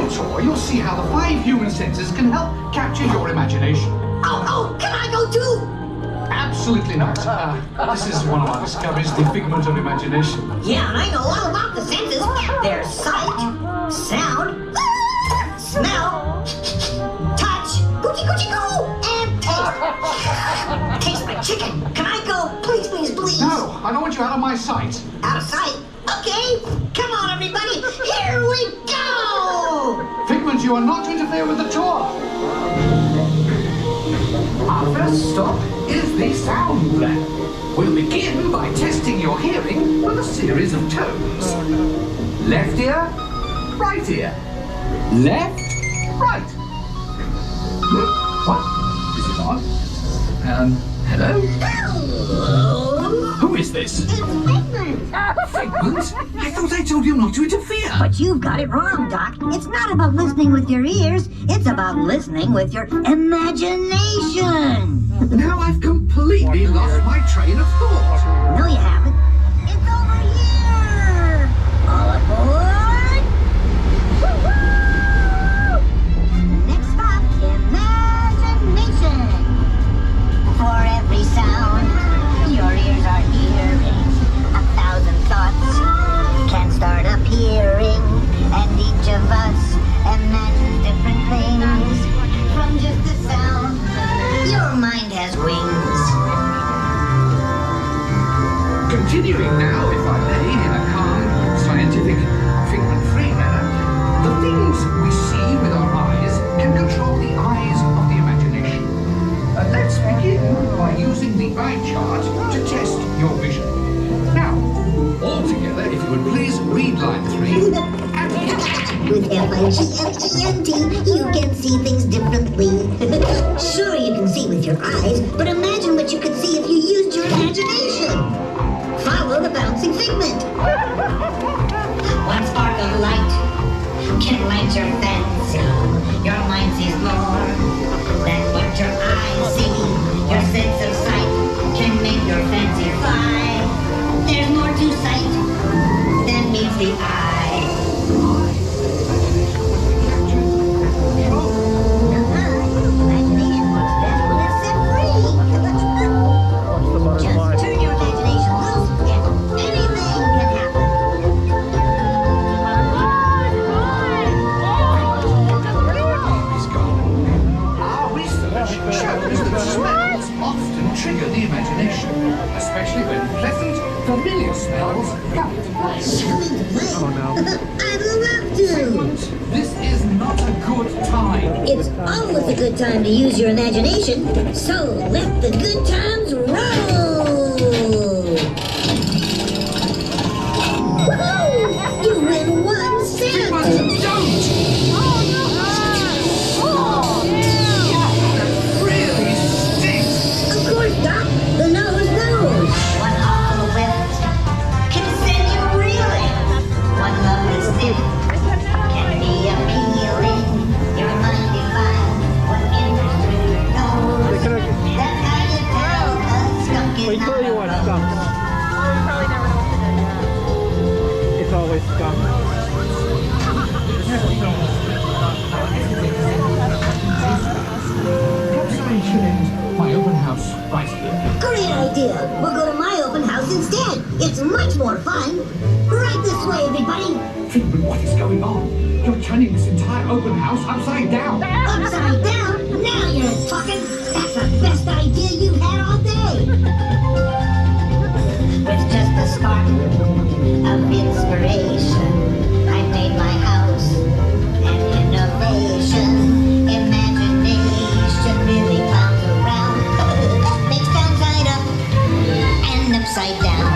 tour, you'll see how the 5 human senses can help capture your imagination. Oh, can I go too? Absolutely not. This is one of our discoveries, the figment of imagination. Yeah, and I know all about the senses. There's sight, sound, smell, touch, coochie coochie coo, and taste. Taste my chicken. Can I go? Please, please, please. No, I don't want you out of my sight. Out of sight? Okay. Come on, everybody. Here we go. Figment, you are not to interfere with the tour. Our first stop is the sound lab. We'll begin by testing your hearing with a series of tones. Left ear, right ear. Left, right. What? Is it on? Hello? Hello. Who is this? It's Figment. Figment? I thought I told you not to interfere. But you've got it wrong, Doc. It's not about listening with your ears. It's about listening with your imagination. Now I've completely lost my train of thought. No, you haven't. It's over here. All aboard. Woo-hoo! Next stop, imagination. For every sound, your ears are hearing 1,000 thoughts can start appearing, and each of us imagines different things from just the sound. Your mind has wings. Continuing now, if I may, in a calm, scientific, figment-free manner, the things we see with our eyes can control the eyes of the imagination. Let's begin by using the eye chart to test your vision. Now, all together, if you would please read line 3 and With F-I-G-M-E-N-T, you can see things differently. Sure, you can see with your eyes, but imagine what you could see if you used your imagination. Follow the bouncing figment. One spark of light can light your fancy. Your mind sees more than what your eyes see. Your sense of sight can make your fancy fly. There's more to sight than meets the eye. Imagination works best when it's set free. Just turn your imagination loose and anything can happen. is gone. Our research shows that smells often trigger the imagination, especially when pleasant, familiar smells come into play. Oh no. I'd love to. This is not a good time. It's always a good time to use your imagination, so let the good times roll! Woohoo! You win 1 cent! Don't! That really stinks! Of course, Doc, the nose knows! One awful whiff can send you reeling. One lovely sip can be appealing. Your mind defines what enters through your nose. That's how you tell a skunk is not a rose. It's always skunk. Perhaps I should end my open house right here. Great idea! We'll go to my open house instead. It's much more fun. Right this way, everybody. Figment, what is going on? You're turning this entire open house upside down. Upside down? Now you're talking. That's the best idea you've had all day. With just a spark of inspiration, I made my house an innovation. Imagination really clowns around. Makes downside up and upside down.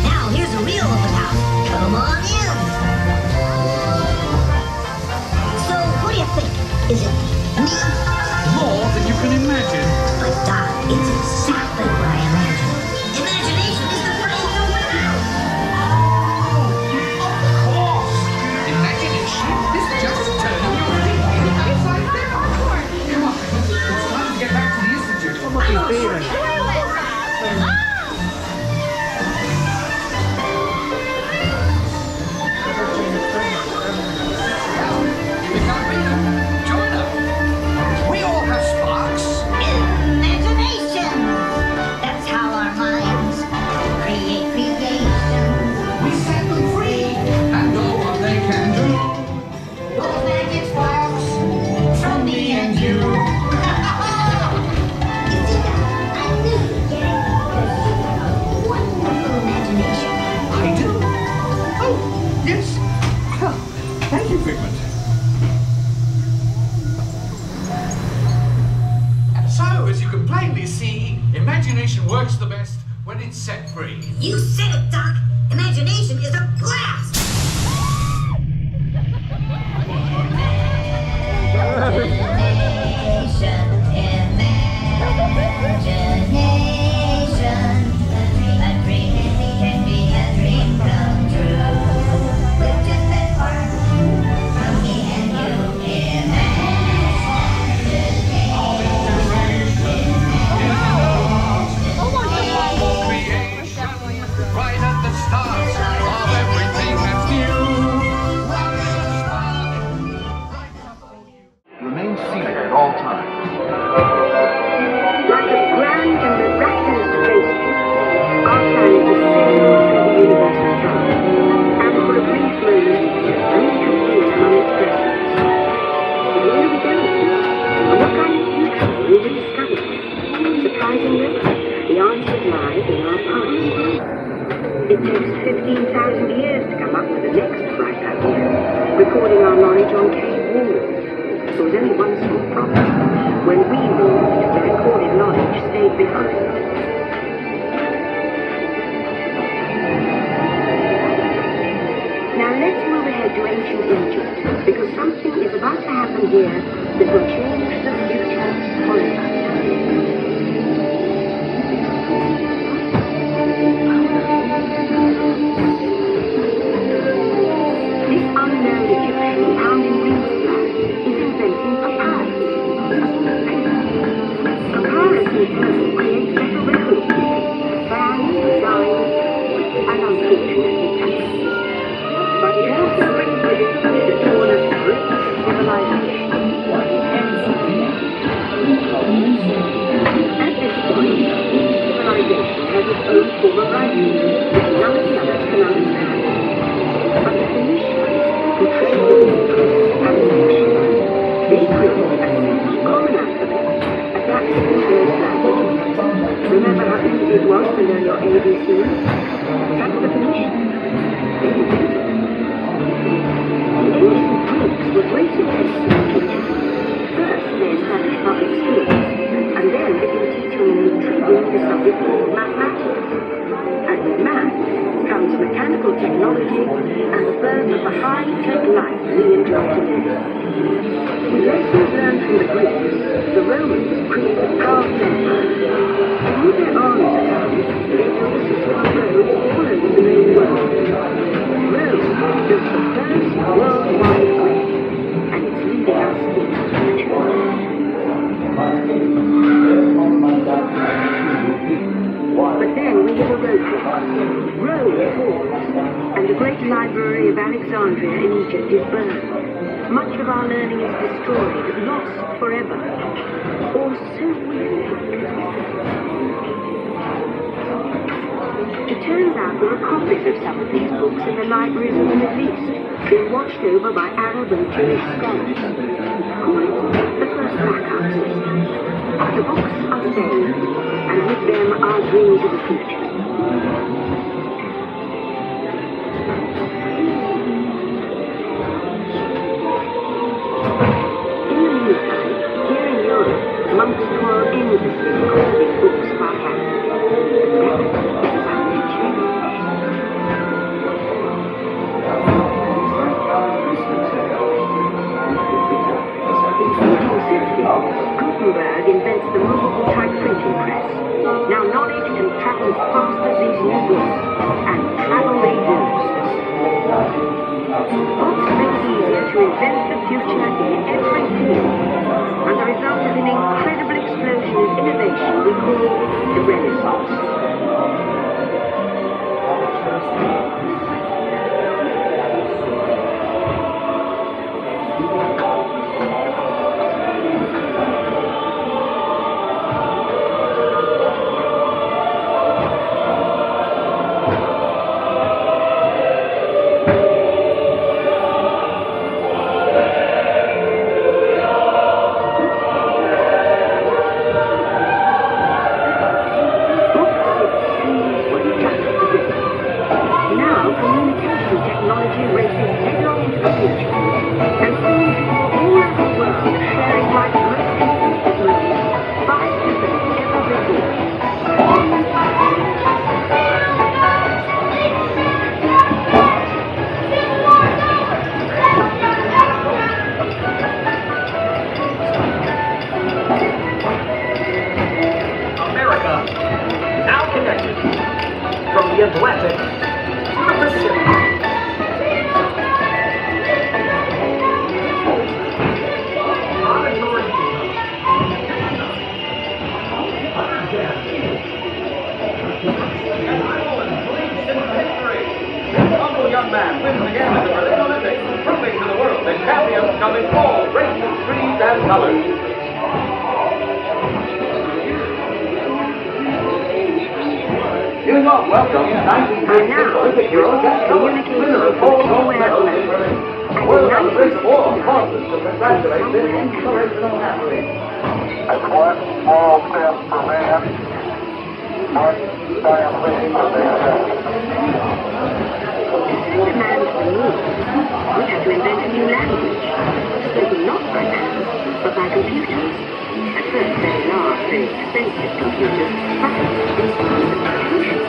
Now here's a real open house. Come on in. So what do you think? Is it me? More than you can imagine. But Doc, it's exactly what I imagined. Imagination is the brain of the house. Of course! Imagination is just turning your thinking upside down. Come on, it's time to get back to the Institute. What are you feeling? plainly see imagination works the best when it's set free. You said it, Doc. Imagination is a blast. Remain seated at all times. Like a grand and miraculous spaceship, our planet is sailing through the universe of time, and for a brief moment, only to feel on its presence. But where are we going? And what kind of future will we discover? Surprisingly, the answers lie in our past. It takes 15,000 years to come up with the next bright idea, recording our knowledge on cave walls. There was only one small problem. When we moved, the recorded knowledge stayed behind. Now let's move ahead to ancient Egypt, because something is about to happen here that will change the future forever. This unknown Egyptian found in Greensland is inventing papyrus. Papyrus in turn creates better record keeping, plans, designs, and unfortunately text. But it also brings with it the dawn of great civilization. At this point, each civilization has its own form of writing, which none of the others can understand. But the Phoenicians portrayed the people and nations. They created a simple common alphabet, adapted to those languages. Remember how easy it was to learn your ABCs? That's the Phoenicians. They invented it. The ancient Greeks were great inventors in teaching. First, they established public schools, and then began teaching an intriguing subject called mathematics. And with math comes mechanical technology and the birth of the high-tech life we enjoy today. With lessons learned from the Greeks, the Romans created powerful empires. To move their armies around, they built a system of roads all over the known world. Rome built the first worldwide grid, and it's leading us into the future. But then we hit a roadblock. Rome falls, and the great library of Alexandria in Egypt is burned. Much of our learning is destroyed, lost forever. Or so we think. It turns out there are copies of some of these books in the libraries of the Middle East, being watched over by Arab and Jewish scholars. Call it the first blackout system. The books are saved, and with them our dreams of the future. In the meantime, here in Europe, monks toil endlessly recording books by hand. This is how they change. Gutenberg invents the movable type printing press. Now knowledge can travel as fast as these new books, and travel they do. Books make it easier to invent the future in every field, and the result is an incredible explosion of innovation we call the Renaissance. Now connected from the Atlantic to the Pacific. Humble young man wins again at the Berlin Olympics, proving to the world that champions come in all races, creeds, and colors. You are welcome, 1936 Olympic hero Jack Miller, winner of gold medals in Berlin. The world has a great war pauses to congratulate this inspirational athlete. That's one small step for man, one giant leap for mankind. To send a man to the moon, we had to invent a new language, spoken not by man, but by computers. At first very large, very expensive computers, but these are the solutions.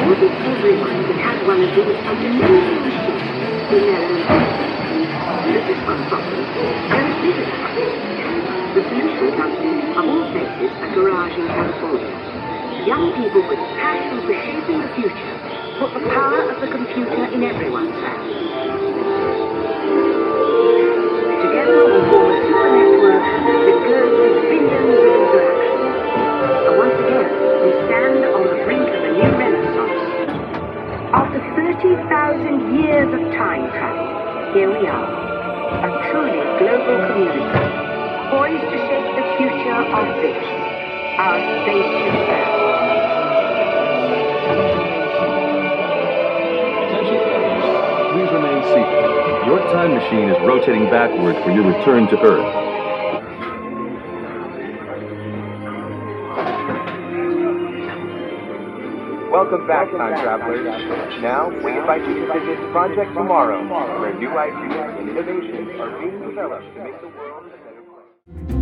Wouldn't everyone that had one of these amazing machines in their own house? This is one problem. There is bigger problem. The solution comes in, of all places, a garage in California. Young people with passion for shaping the future put the power of the computer in everyone's hands. Together we form a super network that glows with billions of interactions. And once again, we stand on the brink of a new renaissance. After 30,000 years of time travel, here we are, a truly global community, poised to shape the future of this, our Spaceship Earth. Attention travelers, please remain seated. Your time machine is rotating backward for your return to Earth. Welcome back, time travelers. Now, we invite you to visit Project Tomorrow, where new ideas and innovations are being developed to make the world a better place.